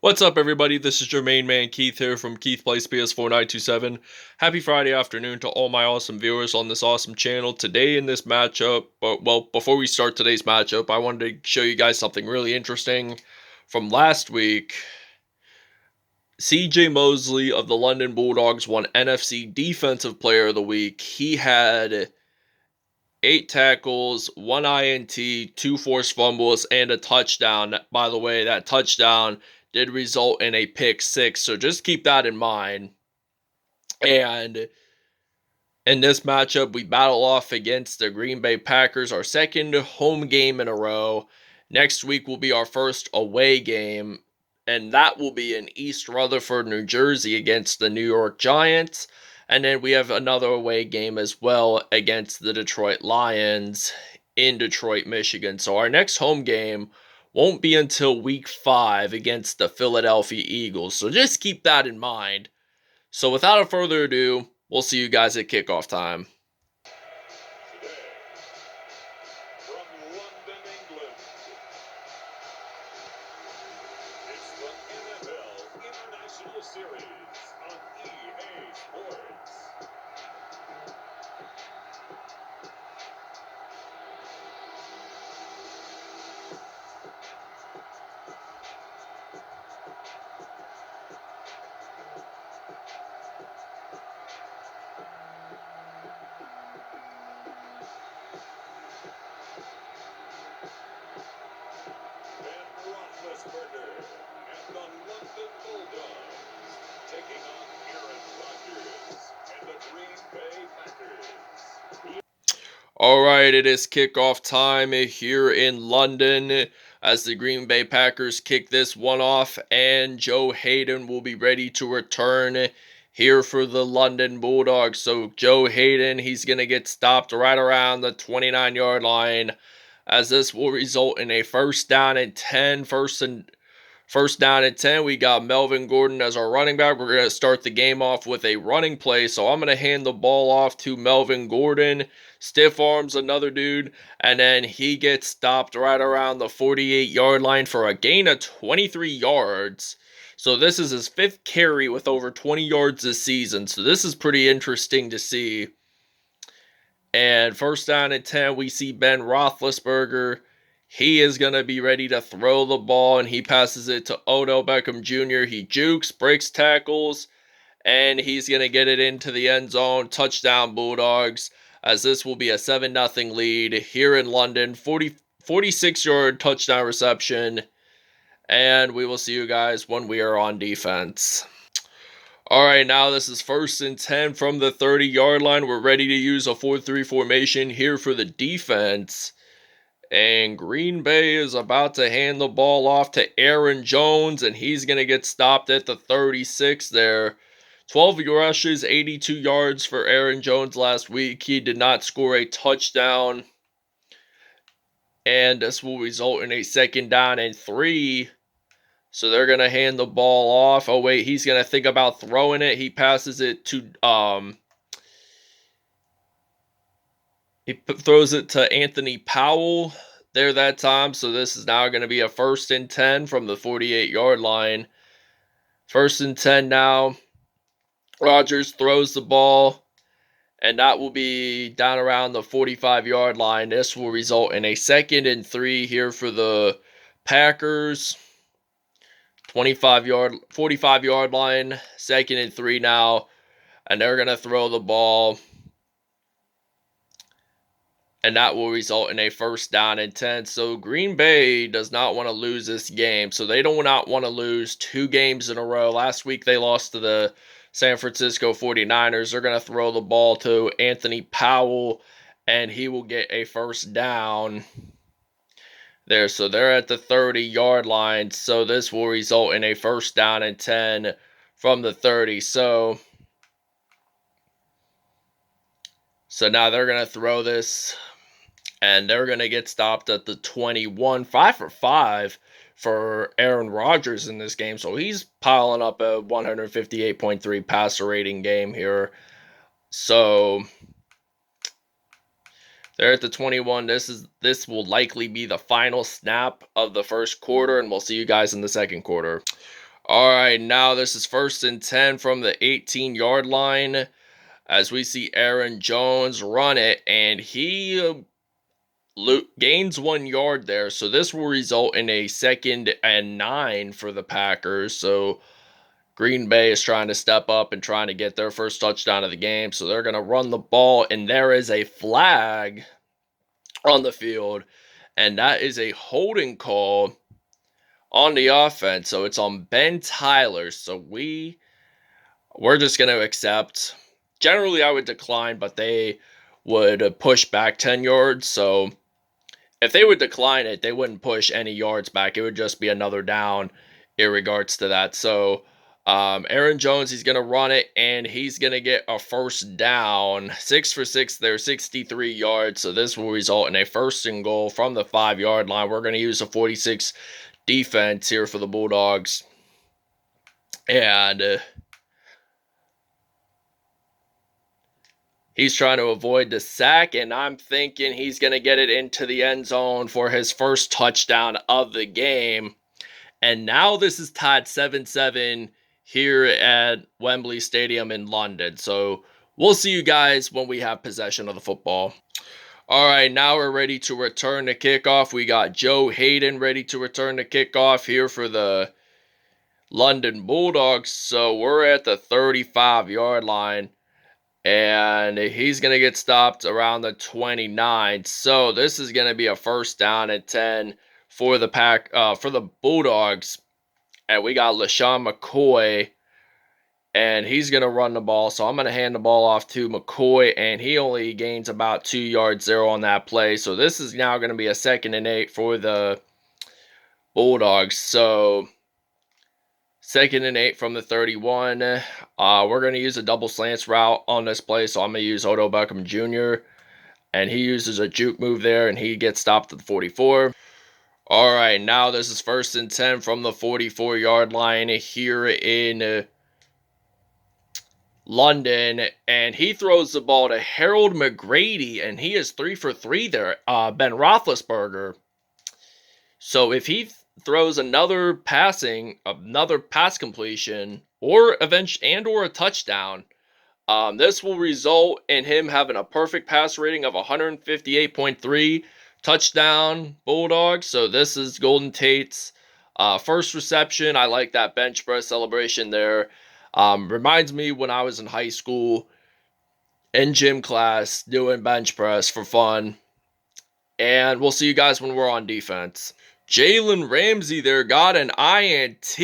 What's up, everybody? This is your main man Keith here from Keith Plays PS4927. Happy Friday afternoon to all my awesome viewers on this awesome channel. Today in this matchup, before we start today's matchup, I wanted to show you guys something really interesting from last week. CJ Mosley of the London Bulldogs won NFC Defensive Player of the Week. He had 8 tackles, 1 INT, 2 forced fumbles, and a touchdown. By the way, that touchdown did result in a pick 6, so just keep that in mind. And in this matchup, we battle off against the Green Bay Packers, our second home game in a row. Next week will be our first away game, and that will be in East Rutherford, New Jersey against the New York Giants. And then we have another away game as well against the Detroit Lions in Detroit, Michigan. So our next home game won't be until week 5 against the Philadelphia Eagles. So just keep that in mind. So without further ado, we'll see you guys at kickoff time. From London, England, it's the NFL International Series on EA Sports. Ben Roethlisberger and the London Bulldogs taking on Aaron Rodgers and the Green Bay Packers. Alright, it is kickoff time here in London as the Green Bay Packers kick this one off, and Joe Hayden will be ready to return here for the London Bulldogs. So Joe Hayden, he's going to get stopped right around the 29-yard line, as this will result in a first down and 10. First down and 10, we got Melvin Gordon as our running back. We're going to start the game off with a running play, so I'm going to hand the ball off to Melvin Gordon. Stiff arms another dude, and then he gets stopped right around the 48-yard line for a gain of 23 yards. So this is his 5th carry with over 20 yards this season, so this is pretty interesting to see. And first down and 10, we see Ben Roethlisberger. He is going to be ready to throw the ball, and he passes it to Odell Beckham Jr. He jukes, breaks tackles, and he's going to get it into the end zone. Touchdown, Bulldogs, as this will be a 7-0 lead here in London. 46-yard touchdown reception, and we will see you guys when we are on defense. Alright, now this is 1st and 10 from the 30-yard line. We're ready to use a 4-3 formation here for the defense. And Green Bay is about to hand the ball off to Aaron Jones, and he's going to get stopped at the 36 there. 12 rushes, 82 yards for Aaron Jones last week. He did not score a touchdown. And this will result in a 2nd down and 3. So they're going to hand the ball off. Oh, wait, he's going to think about throwing it. He passes it to, throws it to Anthony Powell there that time. So this is now going to be a 1st and 10 from the 48-yard line. 1st and 10 now. Rodgers throws the ball, and that will be down around the 45-yard line. This will result in a 2nd and 3 here for the Packers. 45-yard line, 2nd and 3 now, and they're going to throw the ball, and that will result in a 1st down and 10. So Green Bay does not want to lose this game, so they do not want to lose 2 games in a row. Last week they lost to the San Francisco 49ers. They're going to throw the ball to Anthony Powell, and he will get a 1st down there. So they're at the 30-yard line. So this will result in a 1st down and 10 from the 30. So now they're going to throw this, and they're going to get stopped at the 21. 5 for 5 for Aaron Rodgers in this game. So he's piling up a 158.3 passer rating game here. So They're at the 21. This will likely be the final snap of the first quarter, and we'll see you guys in the second quarter. All right, now this is 1st and 10 from the 18-yard line as we see Aaron Jones run it, and he gains 1 yard there. So this will result in a 2nd and 9 for the Packers. So Green Bay is trying to step up and trying to get their first touchdown of the game. So they're going to run the ball, and there is a flag on the field, and that is a holding call on the offense. So it's on Ben Tyler. So we're just going to accept. Generally, I would decline, but they would push back 10 yards. So if they would decline it, they wouldn't push any yards back. It would just be another down in regards to that. So Aaron Jones, he's going to run it, and he's going to get a first down. 6 for 6 there, 63 yards. So this will result in a 1st-and-goal from the 5-yard line. We're going to use a 46 defense here for the Bulldogs. And he's trying to avoid the sack, and I'm thinking he's going to get it into the end zone for his first touchdown of the game. And now this is tied 7-7 here at Wembley Stadium in London. So we'll see you guys when we have possession of the football. All right, now we're ready to return the kickoff. We got Joe Hayden ready to return the kickoff here for the London Bulldogs. So we're at the 35-yard line, and he's going to get stopped around the 29. So this is going to be a 1st-down-and-10 for the Bulldogs. And we got LaShawn McCoy, and he's going to run the ball. So I'm going to hand the ball off to McCoy, and he only gains about 2 yards there on that play. So this is now going to be a 2nd-and-8 for the Bulldogs. So 2nd-and-8 from the 31. We're going to use a double slants route on this play. So I'm going to use Odell Beckham Jr., and he uses a juke move there, and he gets stopped at the 44. All right, now this is 1st-and-10 from the 44-yard line here in London, and he throws the ball to Harold McGrady, and he is 3 for 3 there. Ben Roethlisberger. So if he throws another pass completion, or a touchdown, this will result in him having a perfect pass rating of 158.3. Touchdown, Bulldogs. So this is Golden Tate's first reception. I like that bench press celebration there. Reminds me when I was in high school in gym class doing bench press for fun. And we'll see you guys when we're on defense. Jalen Ramsey there got an INT.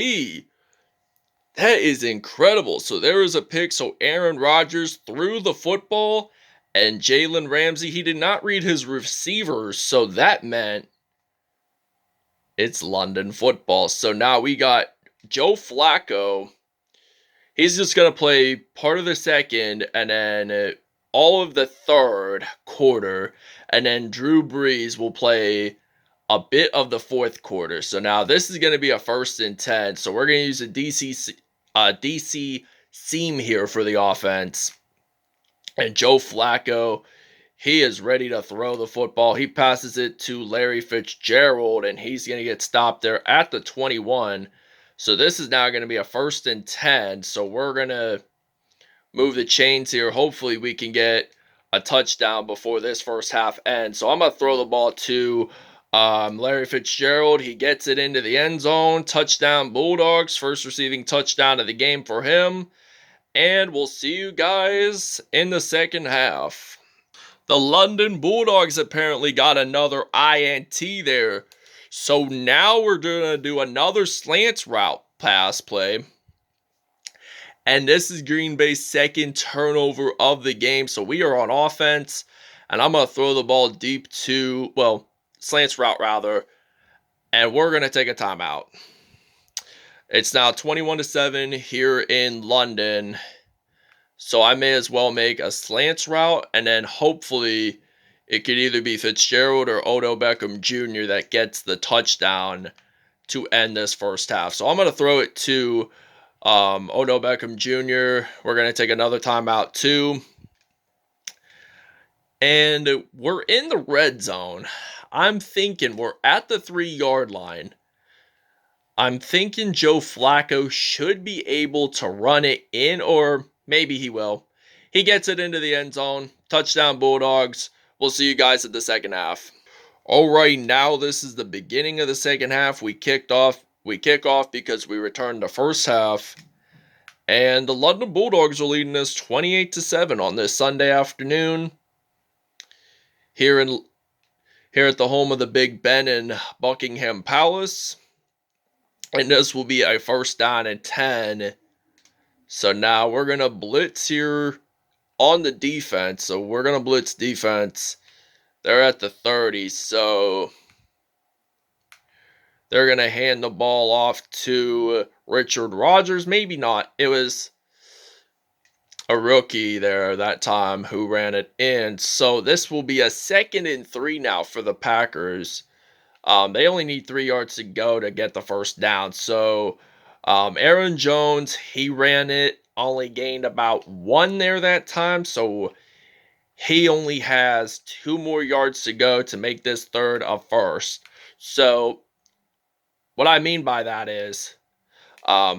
That is incredible. So there is a pick. So Aaron Rodgers threw the football, and Jalen Ramsey, he did not read his receivers, so that meant it's London football. So now we got Joe Flacco. He's just going to play part of the second and then all of the third quarter, and then Drew Brees will play a bit of the fourth quarter. So now this is going to be a 1st-and-10. So we're going to use a DC seam here for the offense. And Joe Flacco, he is ready to throw the football. He passes it to Larry Fitzgerald, and he's going to get stopped there at the 21. So this is now going to be a 1st-and-10. So we're going to move the chains here. Hopefully we can get a touchdown before this first half ends. So I'm going to throw the ball to Larry Fitzgerald. He gets it into the end zone. Touchdown, Bulldogs. First receiving touchdown of the game for him. And we'll see you guys in the second half. The London Bulldogs apparently got another INT there. So now we're going to do another slants route pass play. And this is Green Bay's 2nd turnover of the game. So we are on offense. And I'm going to throw the ball deep to, slants route rather. And we're going to take a timeout. It's now 21-7 here in London. So I may as well make a slants route, and then hopefully it could either be Fitzgerald or Odell Beckham Jr. that gets the touchdown to end this first half. So I'm going to throw it to Odell Beckham Jr. We're going to take another timeout too. And we're in the red zone. I'm thinking we're at the 3-yard line. I'm thinking Joe Flacco should be able to run it in, or maybe he will. He gets it into the end zone. Touchdown Bulldogs. We'll see you guys at the second half. All right, now this is the beginning of the second half. We kick off because we returned the first half. And the London Bulldogs are leading us 28-7 on this Sunday afternoon. Here at the home of the Big Ben in Buckingham Palace. And this will be a first down and 10. So now we're going to blitz here on the defense. So we're going to blitz defense. They're at the 30. So they're going to hand the ball off to Richard Rodgers. Maybe not. It was a rookie there that time who ran it in. So this will be a 2nd and 3 now for the Packers. They only need 3 yards to go to get the first down. So Aaron Jones, he ran it, only gained about 1 there that time. So he only has 2 more yards to go to make this third a first. So what I mean by that is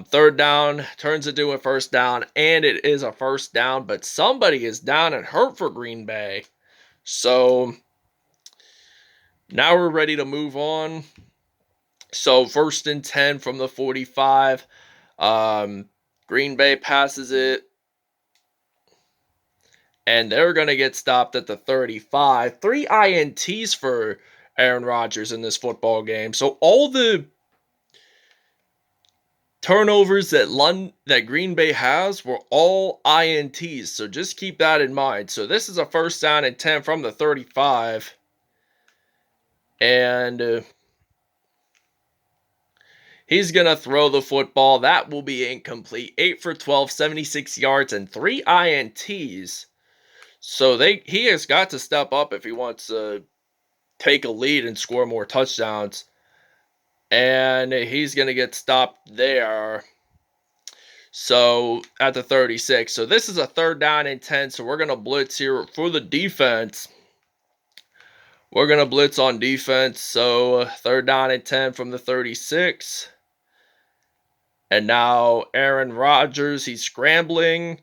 third down turns into a first down, and it is a first down, but somebody is down and hurt for Green Bay. So now we're ready to move on. So 1st and 10 from the 45. Green Bay passes it. And they're going to get stopped at the 35. 3 INTs for Aaron Rodgers in this football game. So all the turnovers that Green Bay has were all INTs. So just keep that in mind. So this is a first down and 10 from the 35. And he's going to throw the football. That will be incomplete. 8 for 12, 76 yards, and 3 INTs. So he has got to step up if he wants to take a lead and score more touchdowns. And he's going to get stopped there. So at the 36. So this is a 3rd down and 10. So we're going to blitz here for the defense. We're going to blitz on defense. So 3rd down and 10 from the 36. And now Aaron Rodgers, he's scrambling.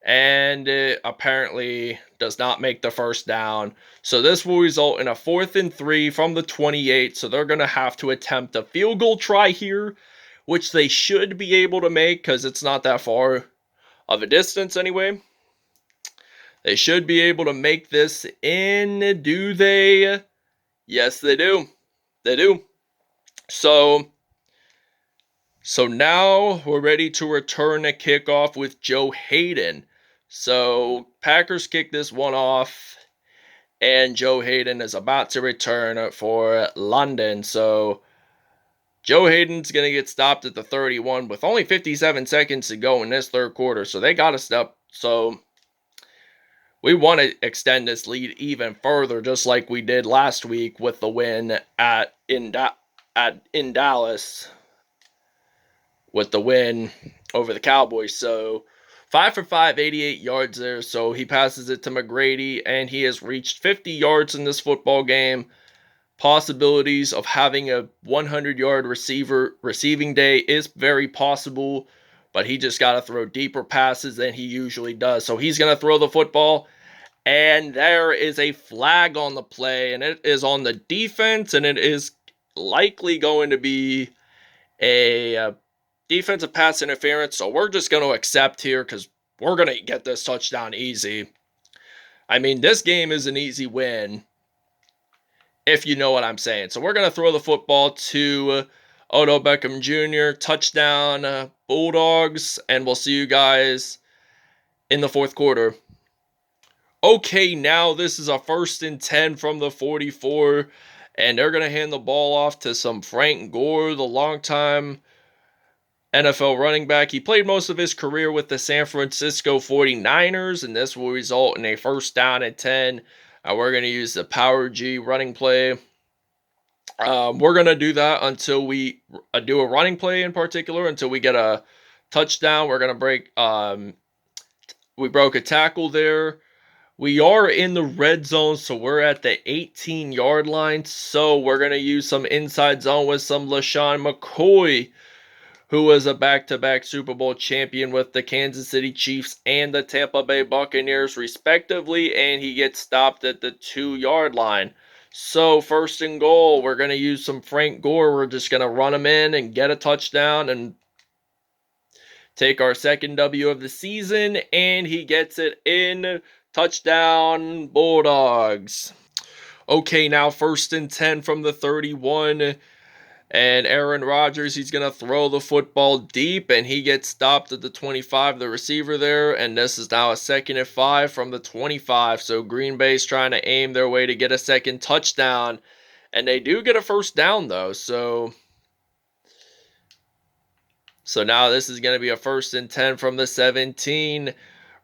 And apparently does not make the first down. So this will result in a 4th and 3 from the 28. So they're going to have to attempt a field goal try here, which they should be able to make because it's not that far of a distance anyway. They should be able to make this in. Do they? Yes, they do. They do. So now we're ready to return a kickoff with Joe Hayden. So Packers kick this one off, and Joe Hayden is about to return for London. So Joe Hayden's going to get stopped at the 31 with only 57 seconds to go in this third quarter. So they got to step. So we want to extend this lead even further, just like we did last week with the win in Dallas. With the win over the Cowboys. So 5 for 5, 88 yards there. So he passes it to McGrady, and he has reached 50 yards in this football game. Possibilities of having a 100-yard receiving day is very possible, but he just got to throw deeper passes than he usually does. So he's going to throw the football, and there is a flag on the play, and it is on the defense, and it is likely going to be a defensive pass interference, so we're just going to accept here because we're going to get this touchdown easy. I mean, this game is an easy win, if you know what I'm saying. So we're going to throw the football to Odell Beckham Jr., touchdown Bulldogs, and we'll see you guys in the fourth quarter. Okay, now this is a 1st and 10 from the 44, and they're going to hand the ball off to some Frank Gore, the longtime NFL running back. He played most of his career with the San Francisco 49ers, and this will result in a 1st down and 10. We're going to use the Power G running play. We're going to do that until we do a running play in particular, until we get a touchdown. We're going to break, we broke a tackle there. We are in the red zone, so we're at the 18-yard line. So we're going to use some inside zone with some LaShawn McCoy, who was a back-to-back Super Bowl champion with the Kansas City Chiefs and the Tampa Bay Buccaneers, respectively, and he gets stopped at the 2-yard line. So first and goal, we're going to use some Frank Gore. We're just going to run him in and get a touchdown and take our second W of the season, and he gets it in. Touchdown, Bulldogs. Okay, now first and 10 from the 31. And Aaron Rodgers, he's going to throw the football deep, and he gets stopped at the 25, the receiver there. And this is now a 2nd and 5 from the 25. So Green Bay's trying to aim their way to get a second touchdown. And they do get a first down, though. So now this is going to be a 1st and 10 from the 17.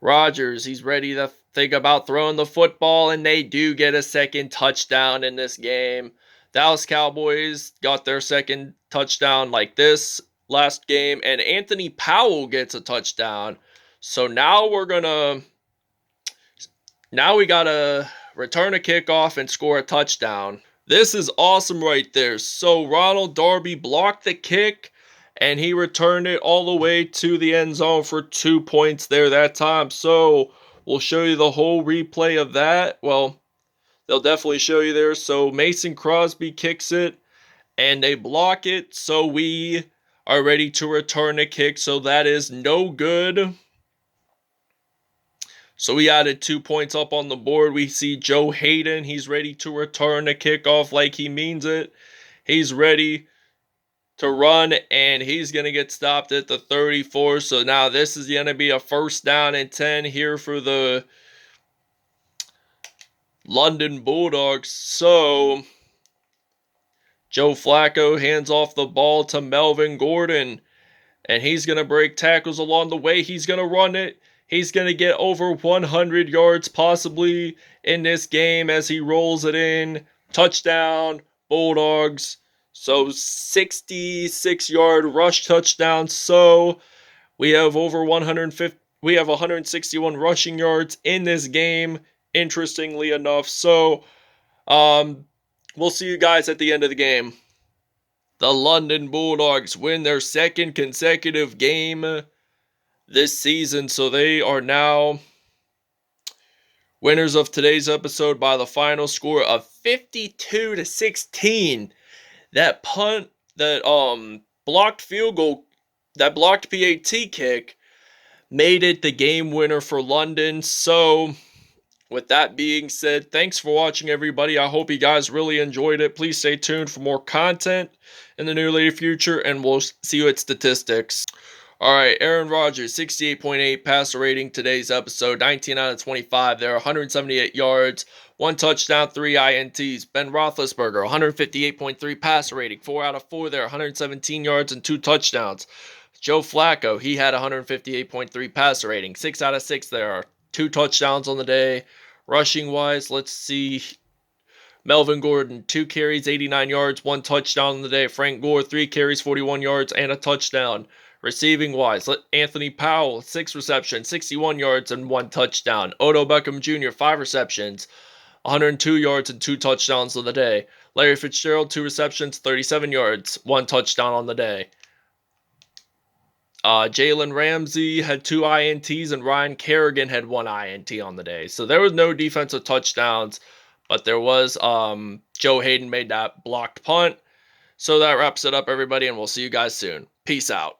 Rodgers, he's ready to think about throwing the football, and they do get a second touchdown in this game. Dallas Cowboys got their second touchdown like this last game, and Anthony Powell gets a touchdown. So now we gotta return a kickoff and score a touchdown. This is awesome right there. So Ronald Darby blocked the kick, and he returned it all the way to the end zone for 2 points there that time. So we'll show you the whole replay of that. Well, they'll definitely show you there. So Mason Crosby kicks it, and they block it. So we are ready to return the kick. So that is no good. So we added 2 points up on the board. We see Joe Hayden. He's ready to return the kickoff like he means it. He's ready to run, and he's going to get stopped at the 34. So now this is going to be a 1st down and 10 here for the London Bulldogs. So Joe Flacco hands off the ball to Melvin Gordon, and he's going to break tackles along the way. He's going to run it. He's going to get over 100 yards possibly in this game as he rolls it in. Touchdown, Bulldogs. So 66-yard rush touchdown. So we have over 150. We have 161 rushing yards in this game, interestingly enough. So we'll see you guys at the end of the game. The London Bulldogs win their 2nd consecutive game this season. So they are now winners of today's episode by the final score of 52-16. That punt, that blocked field goal, that blocked PAT kick made it the game winner for London. So with that being said, thanks for watching, everybody. I hope you guys really enjoyed it. Please stay tuned for more content in the near future, and we'll see you at statistics. All right, Aaron Rodgers, 68.8 passer rating today's episode, 19 out of 25 there, 178 yards, 1 touchdown, 3 INTs. Ben Roethlisberger, 158.3 passer rating, 4 out of 4 there, 117 yards and 2 touchdowns. Joe Flacco, he had 158.3 passer rating, 6 out of 6 there, 2 touchdowns on the day. Rushing wise, let's see. Melvin Gordon, 2 carries, 89 yards, 1 touchdown on the day. Frank Gore, 3 carries, 41 yards, and a touchdown. Receiving wise, Anthony Powell, 6 receptions, 61 yards, and 1 touchdown. Odell Beckham Jr., 5 receptions, 102 yards, and 2 touchdowns on the day. Larry Fitzgerald, 2 receptions, 37 yards, 1 touchdown on the day. Jalen Ramsey had 2 INTs, and Ryan Kerrigan had 1 INT on the day. So there was no defensive touchdowns, but there was Joe Hayden made that blocked punt. So that wraps it up, everybody, and we'll see you guys soon. Peace out.